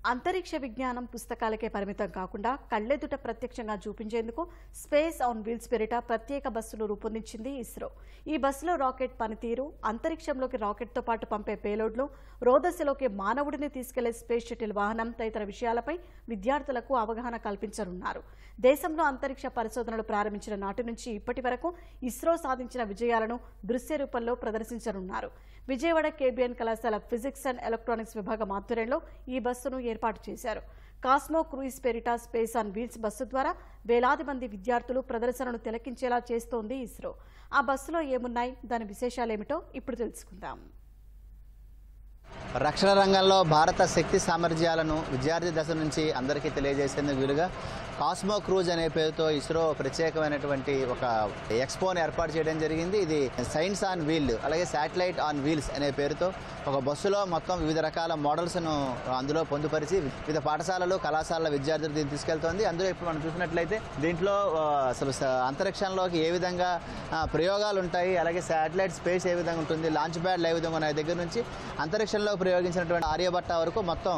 అంతరిక్ష విజ్ఞానం పుస్తకాలకే పరిమితం కాకుండా కళ్లెదుట ప్రత్యక్షంగా చూపించేందుకు స్పేస్ ఆన్ వీల్స్ పేరిట ప్రత్యేక బస్సును రూపొందించింది ఇస్రో. ఈ బస్సులో రాకెట్ పనితీరు, అంతరిక్షంలోకి రాకెట్తో పాటు పంపే పేలోడ్లు, రోదశలోకి మానవుడిని తీసుకెళ్లే స్పేస్ షటిల్ వాహనం తదితర విషయాలపై విద్యార్థులకు అవగాహన కల్పించనున్నారు. దేశంలో అంతరిక్ష పరిశోధనలు ప్రారంభించిన నాటి నుంచి ఇప్పటి వరకు ఇస్రో సాధించిన విజయాలను దృశ్య రూపంలో ప్రదర్శించనున్నారు. విజయవాడ కేబిఎన్ కళాశాల ఫిజిక్స్ అండ్ ఎలక్ట్రానిక్స్ విభాగం ఆధ్వర్యంలో ఈ బస్సును ఏర్పాటు చేశారు. కాస్మో క్రూయిజ్ పేరిట స్పేస్ ఆన్ వీల్స్ బస్సు ద్వారా వేలాది మంది విద్యార్థులు ప్రదర్శనను తిలకించేలా చేస్తోంది ఇస్రో. ఆ బస్సులో ఏమున్నాయి, దాని విశేషాలేమిటో ఇప్పుడు తెలుసుకుందాం. రక్షణ రంగంలో భారత శక్తి సామర్థ్యాలను విద్యార్థి దశ నుంచి అందరికీ తెలియజేసేందుకు వీలుగా కాస్మో క్రూజ్ అనే పేరుతో ఇస్రో ప్రత్యేకమైనటువంటి ఒక ఎక్స్పోని ఏర్పాటు చేయడం జరిగింది. ఇది సైన్స్ ఆన్ వీల్ అలాగే శాటిలైట్ ఆన్ వీల్స్ అనే పేరుతో ఒక బస్సులో మొత్తం వివిధ రకాల మోడల్స్ను అందులో పొందుపరిచి వివిధ పాఠశాలలు కళాశాలల విద్యార్థులు దీన్ని తీసుకెళ్తోంది. అందులో ఇప్పుడు మనం చూసినట్లయితే దీంట్లో అంతరిక్షంలోకి ఏ విధంగా ప్రయోగాలు ఉంటాయి, అలాగే శాటిలైట్ స్పేస్ ఏ విధంగా ఉంటుంది, లాంచ్ ప్యాడ్లు ఏ విధంగా ఉన్నాయి దగ్గర నుంచి అంతరిక్షంలో ప్రయోగించినటువంటి ఆర్యభట్ట వరకు మొత్తం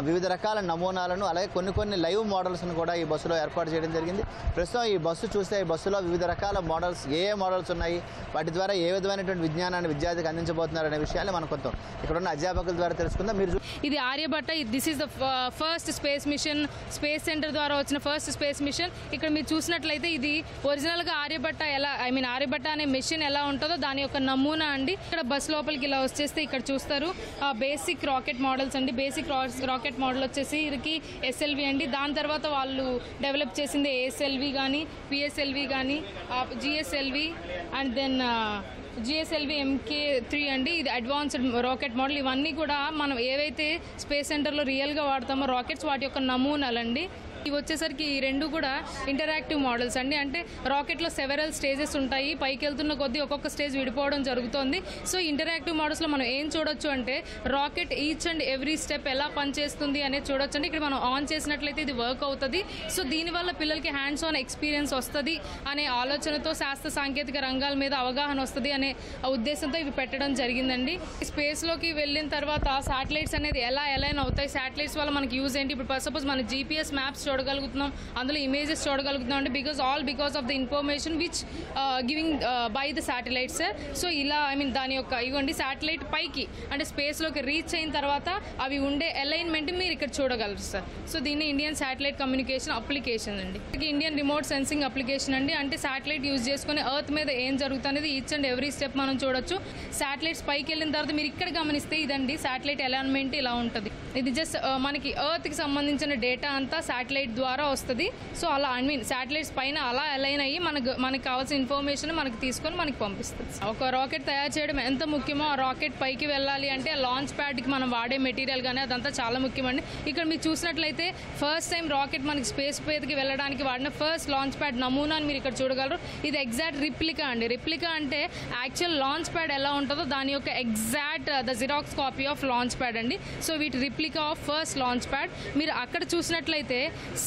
వివిధ రకాల నమూనాలను అలాగే కొన్ని లైవ్ మోడల్స్ను కూడా ఈ బస్సులో ఏర్పాటు చేయడం జరిగింది. ప్రస్తుతం ఈ బస్సు చూస్తే ఈ బస్సులో వివిధ రకాల మోడల్స్ ఏ మోడల్స్ ఉన్నాయి, వాటి ద్వారా ఏ విధమైనటువంటి విజ్ఞానాన్ని విద్యార్థికి అందించబోతున్నారు అనే విషయాన్ని మనం కొంత ఇక్కడ ఉన్న అధ్యాపకుల ద్వారా తెలుసుకుందాం. మీరు ఇది Aryabhata, this is the first space mission, space centre ద్వారా వచ్చిన ఫస్ట్ స్పేస్ మిషన్. ఇక్కడ మీరు చూసినట్లయితే ఇది ఒరిజినల్గా ఆర్యభట్ట ఎలా ఆర్యభట్ట అనే మిషన్ ఎలా ఉంటుందో దాని యొక్క నమూనా అండి. ఇక్కడ బస్ లోపలికి ఇలా వచ్చేస్తే ఇక్కడ చూస్తారు బేసిక్ రాకెట్ మోడల్స్ అండి. బేసిక్ రాకెట్ మోడల్ వచ్చేసి ఇది ఎస్ఎల్వి అండి. దాని తర్వాత వాళ్ళు డెవలప్ చేసింది ఏఎస్ఎల్వి కానీ, పిఎస్ఎల్వి కానీ, GSLV and then GSLV MK3 అండి. ఇది అడ్వాన్స్డ్ రాకెట్ మోడల్. ఇవన్నీ కూడా మనం ఏవైతే స్పేస్ సెంటర్లో రియల్గా వాడతామో రాకెట్స్ వాటి యొక్క నమూనాలండి. ఇవి వచ్చేసరికి ఈ రెండు కూడా ఇంటరాక్టివ్ మోడల్స్ అండి. అంటే రాకెట్లో సెవెరల్ స్టేజెస్ ఉంటాయి, పైకి వెళ్తున్న కొద్దీ ఒక్కొక్క స్టేజ్ విడిపోవడం జరుగుతుంది. సో ఇంటరాక్టివ్ మోడల్స్లో మనం ఏం చూడొచ్చు అంటే rocket each and every step ఎలా పనిచేస్తుంది అనేది చూడొచ్చు అండి. ఇక్కడ మనం ఆన్ చేసినట్లయితే ఇది వర్క్ అవుతుంది. సో దీనివల్ల పిల్లలకి హ్యాండ్స్ ఆన్ ఎక్స్పీరియన్స్ వస్తుంది అనే ఆలోచనతో శాస్త్ర సాంకేతిక రంగాల మీద అవగాహన వస్తుంది అనే ఉద్దేశంతో ఇవి పెట్టడం జరిగిందండి. స్పేస్లోకి వెళ్ళిన తర్వాత శాటిలైట్స్ అనేది ఎలా అలైన్ అవుతాయి, శాటిలైట్స్ వల్ల మనకి యూజ్ ఏంటి, ఇప్పుడు సపోజ్ మన GPS మ్యాప్స్ చూడగలుగుతున్నాం, అందులో ఇమేజెస్ చూడగలుగుతున్నాం అంటే because of the information which giving by the satellites. So ఇలా దాని యొక్క ఇవ్వండి శాటిలైట్ పైకి అంటే స్పేస్లోకి రీచ్ అయిన తర్వాత అవి ఉండే అలైన్మెంట్ మీరు ఇక్కడ చూడగలరు సార్. సో దీన్ని ఇండియన్ శాటిలైట్ కమ్యూనికేషన్ అప్లికేషన్ అండి. ఇండియన్ రిమోట్ సెన్సింగ్ అప్లికేషన్ అండి. అంటే శాటిలైట్ యూజ్ చేసుకుని ఎర్త్ మీద ఏం జరుగుతుంది ఈచ్ అండ్ ఎవ్రీ స్టెప్ మనం చూడొచ్చు. శాటిలైట్స్ పైకి వెళ్ళిన తర్వాత మీరు ఇక్కడ గమనిస్తే ఇదండి శాటిలైట్ అలైన్మెంట్ ఇలా ఉంటుంది. ఇది జస్ట్ మనకి ఎర్త్కి సంబంధించిన డేటా అంతా శాటిలైట్ ద్వారా వస్తుంది. సో అలా శాటిలైట్స్ పైన అలా అలైన్ అయ్యి మనకి కావాల్సిన ఇన్ఫర్మేషన్ మనకి తీసుకొని మనకి పంపిస్తుంది. ఒక రాకెట్ తయారు చేయడం ఎంత ముఖ్యమో ఆ రాకెట్ పైకి వెళ్ళాలి అంటే లాంచ్ ప్యాడ్కి మనం వాడే మెటీరియల్ కానీ అదంతా చాలా ముఖ్యమండి. ఇక్కడ మీరు చూసినట్లయితే ఫస్ట్ టైం రాకెట్ మనకి స్పేస్ మీదకి వెళ్ళడానికి వాడిన ఫస్ట్ లాంచ్ ప్యాడ్ నమూనాని మీరు ఇక్కడ చూడగలరు. ఇది ఎగ్జాక్ట్ రిప్లికా అండి. రిప్లికా అంటే యాక్చువల్ లాంచ్ ప్యాడ్ ఎలా ఉంటుందో దాని యొక్క exact the xerox copy of launch pad అండి. సో వీటి replica of first launch pad. మీరు అక్కడ చూసినట్లయితే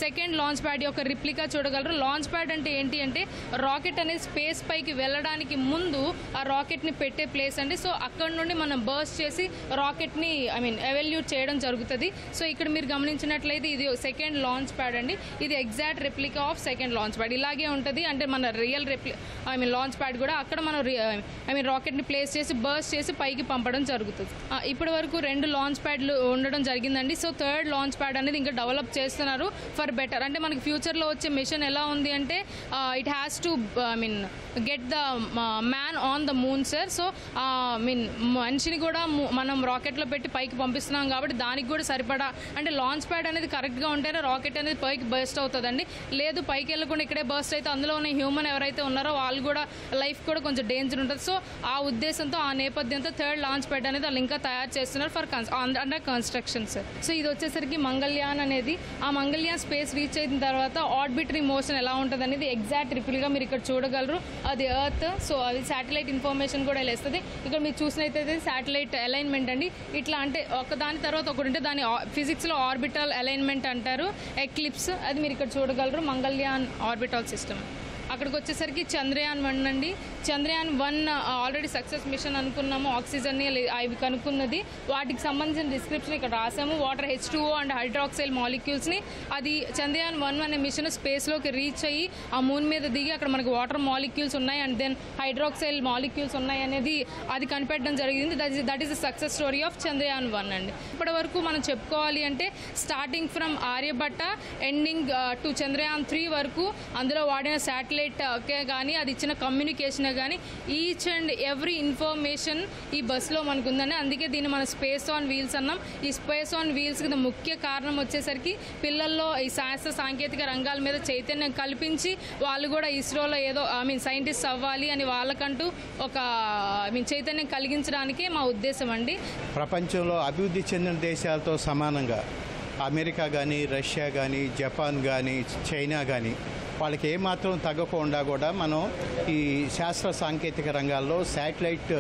సెకండ్ లాంచ్ ప్యాడ్ యొక్క రిప్లికా చూడగలరు. లాంచ్ ప్యాడ్ అంటే ఏంటి అంటే రాకెట్ అనేది స్పేస్ పైకి వెళ్ళడానికి ముందు ఆ రాకెట్ని పెట్టే ప్లేస్ అండి. సో అక్కడ నుండి మనం బర్స్ట్ చేసి రాకెట్ని ఎవల్యూట్ చేయడం జరుగుతుంది. సో ఇక్కడ మీరు గమనించినట్లయితే ఇది సెకండ్ లాంచ్ ప్యాడ్ అండి. ఇది exact replica of second launch pad. ఇలాగే ఉంటుంది అంటే మన రియల్ లాంచ్ ప్యాడ్ కూడా అక్కడ మనం రాకెట్ని ప్లేస్ చేసి బర్స్ట్ చేసి పైకి పంపడం జరుగుతుంది. ఇప్పటి వరకు 2 లాంచ్ ప్యాడ్లు ఉండడం జరిగిందండి. సో థర్డ్ లాంచ్ ప్యాడ్ అనేది ఇంకా డెవలప్ చేస్తున్నారు ఫర్ బెటర్. అంటే మనకి ఫ్యూచర్లో వచ్చే మిషన్ ఎలా ఉంది అంటే it has to get the man on the moon sir. So మనిషిని కూడా మనం రాకెట్లో పెట్టి పైకి పంపిస్తున్నాం కాబట్టి దానికి కూడా సరిపడా అంటే లాంచ్ ప్యాడ్ అనేది కరెక్ట్గా ఉంటేనే రాకెట్ అనేది పైకి బర్స్ట్ అవుతుందండి. లేదు పైకి వెళ్ళకుండా ఇక్కడే బర్స్ట్ అయితే అందులో ఉన్న హ్యూమన్ ఎవరైతే ఉన్నారో వాళ్ళు కూడా లైఫ్ కూడా కొంచెం డేంజర్ ఉంటుంది. సో ఆ ఉద్దేశంతో ఆ నేపథ్యంతో థర్డ్ లాంచ్ ప్యాడ్ అనేది వాళ్ళు ఇంకా తయారు చేస్తున్నారు for under construction sir. So ఇది వచ్చేసరికి మంగళయాన్ అనేది. ఆ మంగళయాన్ స్పేస్ రీచ్ అయిన తర్వాత ఆర్బిటరీ మోషన్ ఎలా ఉంటుంది అనేది ఎగ్జాక్ట్ రిప్లిగా మీరు ఇక్కడ చూడగలరు. అది ఎర్త్. సో అది శాటిలైట్ ఇన్ఫర్మేషన్ కూడా వేస్తుంది. ఇక్కడ మీరు చూసినట్లయితే శాటిలైట్ అలైన్మెంట్ అండి. ఇట్లా అంటే ఒకదాని తర్వాత ఒకటి ఉంటే దాని ఫిజిక్స్లో ఆర్బిటల్ అలైన్మెంట్ అంటారు. ఎక్లిప్స్ అది మీరు ఇక్కడ చూడగలరు. Mangalyaan orbital system. అక్కడ అక్కడికి వచ్చేసరికి చంద్రయాన్-1 అండి. చంద్రయాన్-1 ఆల్రెడీ సక్సెస్ మిషన్ అనుకున్నాము. ఆక్సిజన్ని అవి కనుక్కున్నది. వాటికి సంబంధించిన డిస్క్రిప్షన్ ఇక్కడ రాసాము. వాటర్ H2O అండ్ హైడ్రాక్సైల్ మాలిక్యూల్స్ని అది చంద్రయాన్-1 అనే మిషన్ స్పేస్లోకి రీచ్ అయ్యి ఆ మూన్ మీద దిగి అక్కడ మనకు వాటర్ మాలిక్యూల్స్ ఉన్నాయి అండ్ దెన్ హైడ్రాక్సైల్ మాలిక్యూల్స్ ఉన్నాయి అనేది అది కనిపెట్టడం జరిగింది. That is the success story of Chandrayaan one అండి. ఇప్పటి వరకు మనం చెప్పుకోవాలి అంటే starting from Aryabhata ending to Chandrayaan three వరకు అందులో వాడిన శాటిలైట్కే కానీ అది ఇచ్చిన కమ్యూనికేషనే కానీ ఈచ్ అండ్ ఎవ్రీ ఇన్ఫర్మేషన్ ఈ బస్సులో మనకు ఉందని, అందుకే దీన్ని మనం స్పేస్ ఆన్ వీల్స్ అన్నాం. ఈ స్పేస్ ఆన్ వీల్స్కి ముఖ్య కారణం వచ్చేసరికి పిల్లల్లో ఈ శాస్త్ర సాంకేతిక రంగాల మీద చైతన్యం కల్పించి వాళ్ళు కూడా ఇస్రోలో ఏదో సైంటిస్ట్ అవ్వాలి అని వాళ్ళకంటూ ఒక చైతన్యం కలిగించడానికే మా ఉద్దేశం అండి. ప్రపంచంలో అభివృద్ధి చెందిన దేశాలతో సమానంగా అమెరికా కానీ, రష్యా కానీ, జపాన్ కానీ, చైనా కానీ వాళ్ళకి ఏమాత్రం తగ్గకుండా కూడా మనం ఈ శాస్త్ర సాంకేతిక రంగాల్లో శాటిలైట్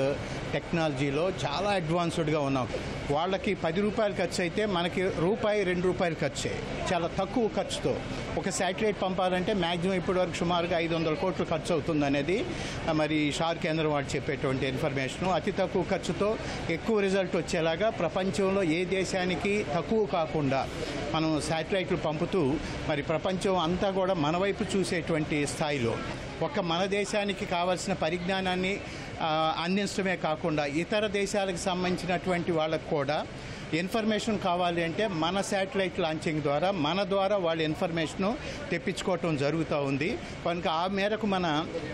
టెక్నాలజీలో చాలా అడ్వాన్స్డ్గా ఉన్నాం. వాళ్ళకి 10 రూపాయలు ఖర్చు అయితే మనకి ₹2 ఖర్చు చాలా తక్కువ ఖర్చుతో ఒక శాటిలైట్ పంపాలంటే మ్యాక్సిమం ఇప్పటివరకు సుమారుగా 500 కోట్లు ఖర్చు అవుతుంది అనేది మరి షార్ కేంద్రం వాళ్ళు చెప్పేటువంటి ఇన్ఫర్మేషను. అతి తక్కువ ఖర్చుతో ఎక్కువ రిజల్ట్ వచ్చేలాగా ప్రపంచంలో ఏ దేశానికి తక్కువ కాకుండా మనం శాటిలైట్లు పంపుతూ మరి ప్రపంచం అంతా కూడా మన వైపు చూసేటువంటి స్థాయిలో మన దేశానికి కావాల్సిన పరిజ్ఞానాన్ని అందించడమే కాకుండా ఇతర దేశాలకు సంబంధించినటువంటి వాళ్ళకు కూడా ఇన్ఫర్మేషన్ కావాలి అంటే మన శాటిలైట్ లాంచింగ్ ద్వారా మన ద్వారా వాళ్ళ ఇన్ఫర్మేషను తెప్పించుకోవటం జరుగుతూ ఉంది. కనుక ఆ మేరకు మన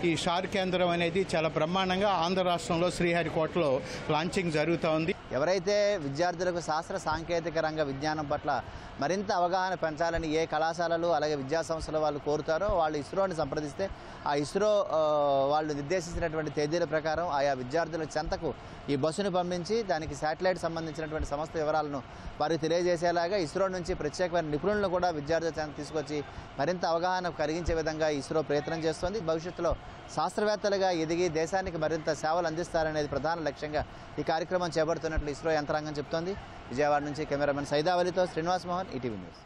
ఈ షార్ కేంద్రం అనేది చాలా బ్రహ్మాండంగా ఆంధ్ర రాష్ట్రంలో శ్రీహరికోటలో లాంచింగ్ జరుగుతూ ఉంది. ఎవరైతే విద్యార్థులకు శాస్త్ర సాంకేతిక రంగ విజ్ఞానం పట్ల మరింత అవగాహన పెంచాలని ఏ కళాశాలలు అలాగే విద్యా సంస్థల వాళ్ళు కోరుతారో వాళ్ళు ఇస్రోని సంప్రదిస్తే ఆ ఇస్రో వాళ్ళు నిర్దేశించినటువంటి తేదీల ప్రకారం ఆయా విద్యార్థుల చెంతకు ఈ బస్సును పంపించి దానికి శాటిలైట్ సంబంధించినటువంటి సమస్త వివరాలను వారికి తెలియజేసేలాగా ఇస్రో నుంచి ప్రత్యేకమైన నిపుణులను కూడా విద్యార్థుల చెంత తీసుకొచ్చి మరింత అవగాహన కలిగించే విధంగా ఇస్రో ప్రయత్నం చేస్తోంది. భవిష్యత్తులో శాస్త్రవేత్తలుగా ఎదిగి దేశానికి మరింత సేవలు అందిస్తారనేది ప్రధాన లక్ష్యంగా ఈ కార్యక్రమం చేపడుతున్నట్లు ఇస్రో యంత్రాంగం చెబుతోంది. విజయవాడ నుంచి కెమెరామెన్ సైదావలితో శ్రీనివాస్ మోహన్, ఈటీవీ న్యూస్.